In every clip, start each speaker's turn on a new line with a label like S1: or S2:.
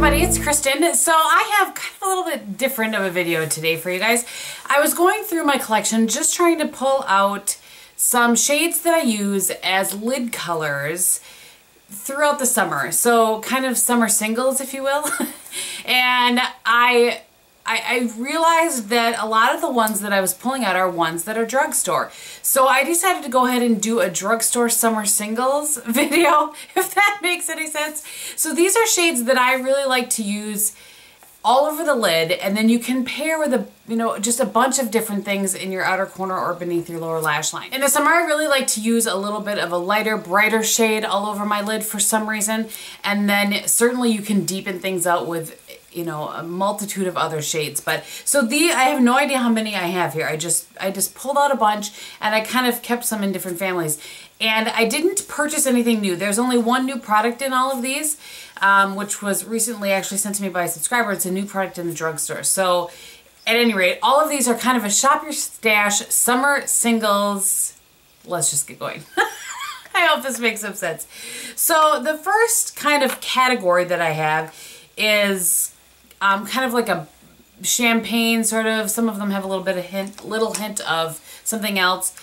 S1: everybody, it's Kristin. So I have kind of a little bit different of a video today for you guys. I was going through my collection just trying to pull out some shades that I use as lid colors throughout the summer. So kind of summer singles, if you will. And I realized that a lot of the ones that I was pulling out are ones that are drugstore. So I decided to go ahead and do a drugstore summer singles video, if that makes any sense. So these are shades that I really like to use all over the lid, and then you can pair with just a bunch of different things in your outer corner or beneath your lower lash line. In the summer, I really like to use a little bit of a lighter, brighter shade all over my lid for some reason. And then certainly you can deepen things out with a multitude of other shades. But so I have no idea how many I have here. I just pulled out a bunch and I kind of kept some in different families. And I didn't purchase anything new. There's only one new product in all of these, which was recently actually sent to me by a subscriber. It's a new product in the drugstore. So at any rate, all of these are kind of a shop your stash summer singles. Let's just get going. I hope this makes some sense. So the first kind of category that I have is kind of like a champagne sort of. Some of them have a little bit of little hint of something else.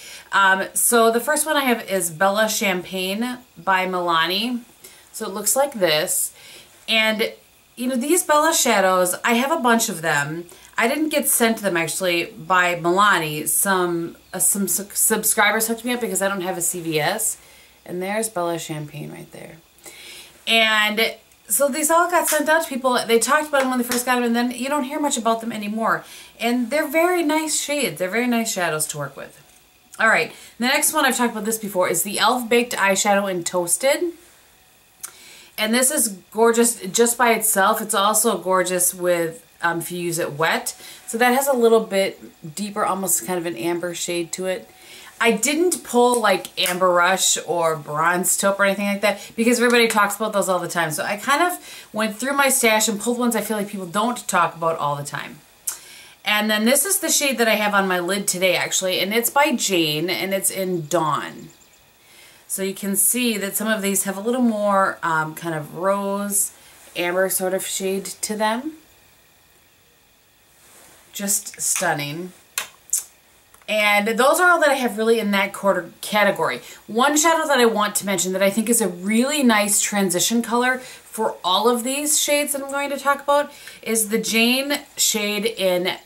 S1: So the first one I have is Bella Champagne by Milani. So it looks like this. And these Bella shadows, I have a bunch of them. I didn't get sent them actually by Milani. Some subscribers hooked me up because I don't have a CVS. And there's Bella Champagne right there. And so these all got sent out to people. They talked about them when they first got them, and then you don't hear much about them anymore. And they're very nice shades. They're very nice shadows to work with. All right, the next one, I've talked about this before, is the e.l.f. Baked Eyeshadow in Toasted. And this is gorgeous just by itself. It's also gorgeous with if you use it wet. So that has a little bit deeper, almost kind of an amber shade to it. I didn't pull like Amber Rush or Bronze Taupe or anything like that because everybody talks about those all the time. So I kind of went through my stash and pulled ones I feel like people don't talk about all the time. And then this is the shade that I have on my lid today actually, and it's by Jane and it's in Dawn. So you can see that some of these have a little more kind of rose, amber sort of shade to them. Just stunning. And those are all that I have really in that category. One shadow that I want to mention that I think is a really nice transition color for all of these shades that I'm going to talk about is the Jane shade in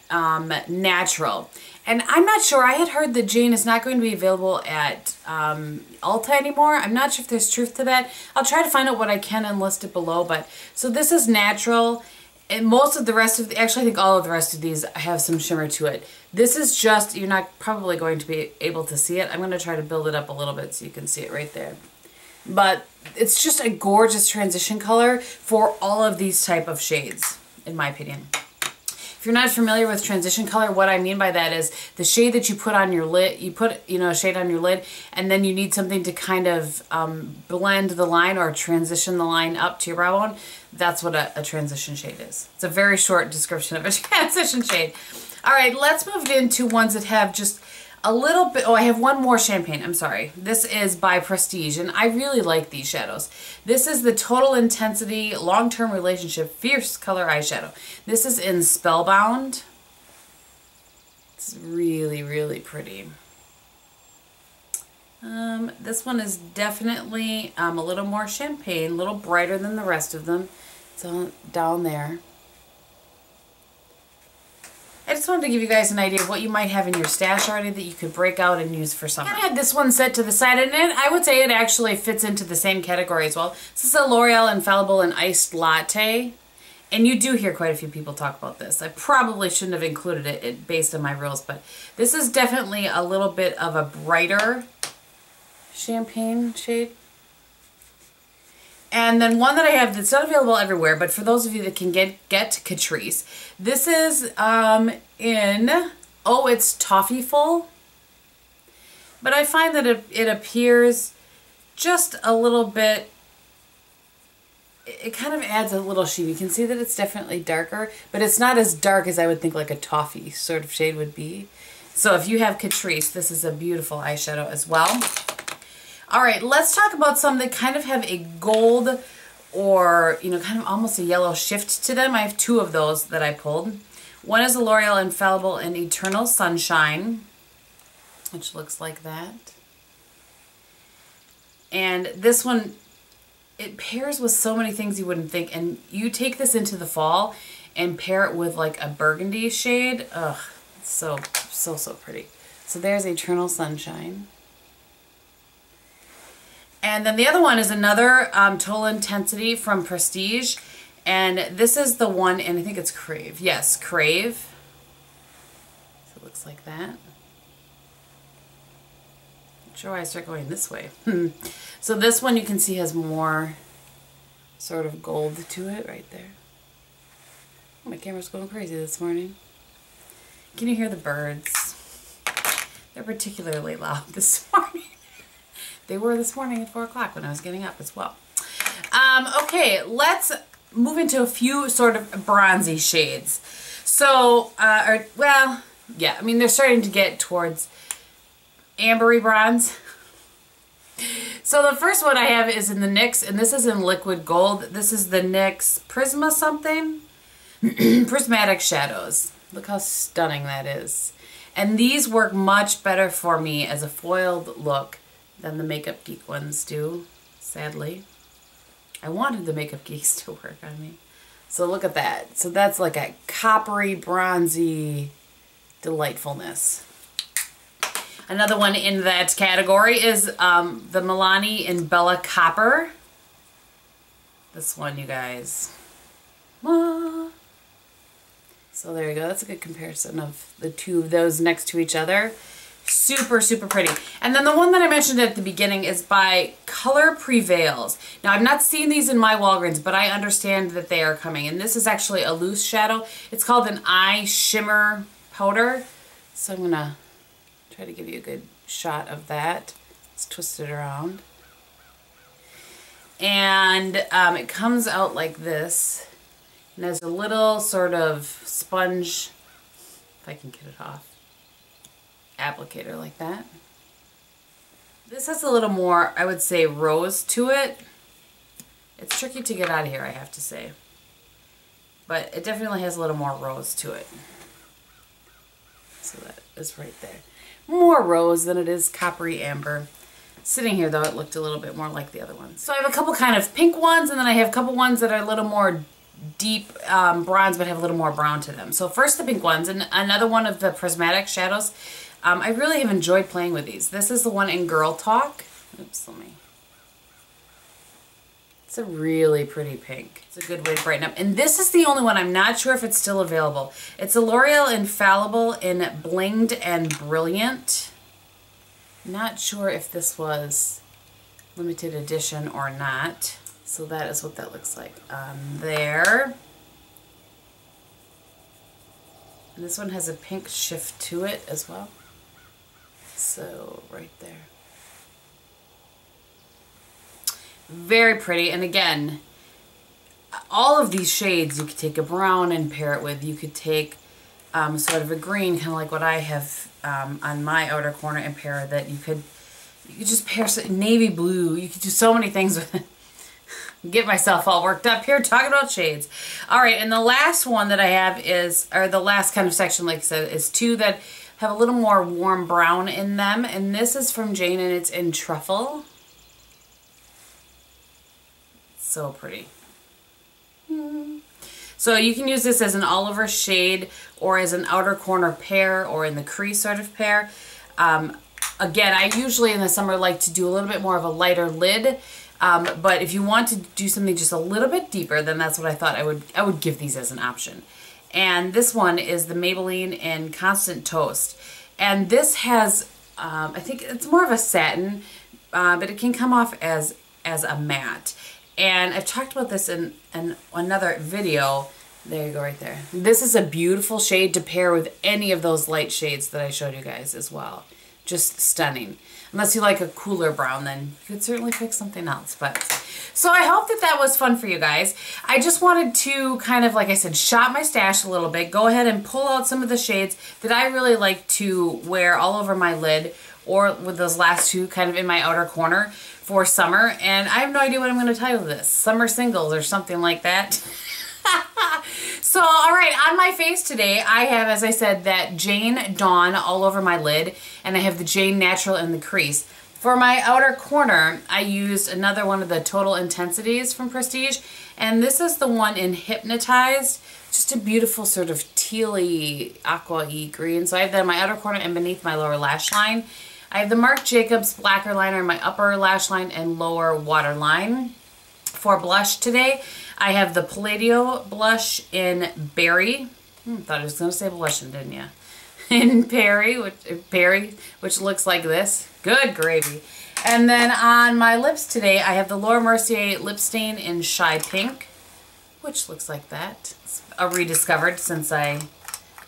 S1: Natural. And I'm not sure, I had heard that Jane is not going to be available at Ulta anymore. I'm not sure if there's truth to that. I'll try to find out what I can and list it below. But so this is Natural. And most of the rest of, actually I think all of the rest of these have some shimmer to it. This is just, you're not probably going to be able to see it. I'm going to try to build it up a little bit so you can see it right there. But it's just a gorgeous transition color for all of these type of shades, in my opinion. If you're not familiar with transition color, what I mean by that is the shade that you put on your lid, you put a shade on your lid, and then you need something to kind of blend the line or transition the line up to your brow bone. That's what a transition shade is. It's a very short description of a transition shade. All right, let's move into ones that have just a little bit. Oh, I have one more champagne. I'm sorry. This is by Prestige, and I really like these shadows. This is the Total Intensity Long-Term Relationship Fierce Color Eyeshadow. This is in Spellbound. It's really, really pretty. This one is definitely a little more champagne, a little brighter than the rest of them. It's on down there. I just wanted to give you guys an idea of what you might have in your stash already that you could break out and use for summer. I had this one set to the side, and I would say it actually fits into the same category as well. This is a L'Oreal Infallible and Iced Latte. And you do hear quite a few people talk about this. I probably shouldn't have included it based on my rules, but this is definitely a little bit of a brighter champagne shade. And then one that I have that's not available everywhere, but for those of you that can get Catrice, this is it's Toffeeful. But I find that it appears just a little bit, it kind of adds a little sheen. You can see that it's definitely darker, but it's not as dark as I would think like a toffee sort of shade would be. So if you have Catrice, this is a beautiful eyeshadow as well. All right, let's talk about some that kind of have a gold or, you know, kind of almost a yellow shift to them. I have two of those that I pulled. One is the L'Oreal Infallible in Eternal Sunshine, which looks like that. And this one, it pairs with so many things you wouldn't think. And you take this into the fall and pair it with like a burgundy shade. Ugh, it's so pretty. So there's Eternal Sunshine. And then the other one is another Total Intensity from Prestige. And this is the one, and I think it's Crave. Yes, Crave. So it looks like that. Not sure why I start going this way. So this one you can see has more sort of gold to it right there. Oh, my camera's going crazy this morning. Can you hear the birds? They're particularly loud this morning. They were this morning at 4 o'clock when I was getting up as well. Okay, let's move into a few sort of bronzy shades. So, well, yeah, I mean, they're starting to get towards ambery bronze. So the first one I have is in the NYX, and this is in liquid gold. This is the NYX Prisma something. Prismatic Shadows. Look how stunning that is. And these work much better for me as a foiled look than the Makeup Geek ones do, sadly. I wanted the Makeup Geeks to work on me. So look at that. So that's like a coppery, bronzy delightfulness. Another one in that category is the Milani in Bella Copper. This one, you guys. Ah. So there you go. That's a good comparison of the two of those next to each other. Super, super pretty. And then the one that I mentioned at the beginning is by Color Prevails. Now, I've not seen these in my Walgreens, but I understand that they are coming. And this is actually a loose shadow. It's called an Eye Shimmer Powder. So I'm going to try to give you a good shot of that. Let's twist it around. And it comes out like this. And there's a little sort of sponge, if I can get it off, applicator like that. This has a little more, I would say, rose to it. It's tricky to get out of here, I have to say. But it definitely has a little more rose to it. So that is right there. More rose than it is coppery amber. Sitting here, though, it looked a little bit more like the other ones. So I have a couple kind of pink ones, and then I have a couple ones that are a little more deep bronze, but have a little more brown to them. So first the pink ones, and another one of the Prismatic Shadows. I really have enjoyed playing with these. This is the one in Girl Talk. Oops, let me. It's a really pretty pink. It's a good way to brighten up. And this is the only one. I'm not sure if it's still available. It's a L'Oreal Infallible in Blinged and Brilliant. Not sure if this was limited edition or not. So that is what that looks like on there. And this one has a pink shift to it as well. So right there. Very pretty. And again, all of these shades, you could take a brown and pair it with. You could take sort of a green, kind of like what I have on my outer corner, and pair that. You could just pair some navy blue. You could do so many things with it. Get myself all worked up here talking about shades. All right, and the last one that I have is, or the last kind of section, like I said, is two that have a little more warm brown in them. And this is from Jane, and it's in Truffle. So pretty. So you can use this as an Oliver shade, or as an outer corner pair, or in the crease sort of pair. Again, I usually in the summer like to do a little bit more of a lighter lid. But if you want to do something just a little bit deeper, then that's what I thought I would give these as an option. And this one is the Maybelline in Constant Toast. And this has, I think it's more of a satin, but it can come off as a matte. And I've talked about this in another video. There you go, right there. This is a beautiful shade to pair with any of those light shades that I showed you guys as well. Just stunning. Unless you like a cooler brown, then you could certainly pick something else. But so I hope that that was fun for you guys. I just wanted to kind of, like I said, shop my stash a little bit. Go ahead and pull out some of the shades that I really like to wear all over my lid, or with those last two kind of in my outer corner for summer. And I have no idea what I'm going to title this. Summer Singles or something like that. So, alright, on my face today, I have, as I said, that Jane Dawn all over my lid, and I have the Jane Natural in the crease. For my outer corner, I used another one of the Total Intensities from Prestige, and this is the one in Hypnotized. Just a beautiful sort of tealy, aqua-y green. So I have that in my outer corner and beneath my lower lash line. I have the Marc Jacobs Blacquer liner in my upper lash line and lower waterline. For blush today, I have the Paladio blush in Berry. Thought I was going to say blushing, didn't you? In Berry, which looks like this. Good gravy. And then on my lips today, I have the Laura Mercier lip stain in Shy Pink, which looks like that. It's a rediscovered since I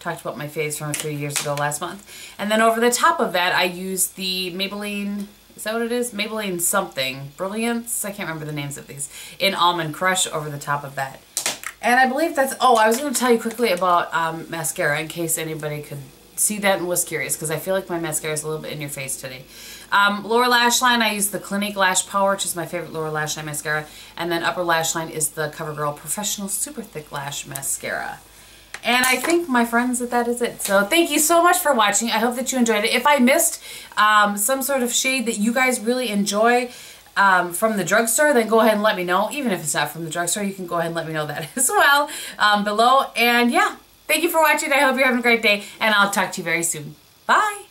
S1: talked about my faves from a few years ago last month. And then over the top of that, I used the Maybelline, is that what it is? Maybelline something. Brilliance? I can't remember the names of these. In Almond Crush over the top of that. And I believe that's, oh, I was going to tell you quickly about mascara in case anybody could see that and was curious, because I feel like my mascara is a little bit in your face today. Lower lash line, I use the Clinique Lash Power, which is my favorite lower lash line mascara. And then upper lash line is the CoverGirl Professional Super Thick Lash Mascara. And I think, my friends, that is it. So thank you so much for watching. I hope that you enjoyed it. If I missed some sort of shade that you guys really enjoy from the drugstore, then go ahead and let me know. Even if it's not from the drugstore, you can go ahead and let me know that as well below. And yeah, thank you for watching. I hope you're having a great day, and I'll talk to you very soon. Bye!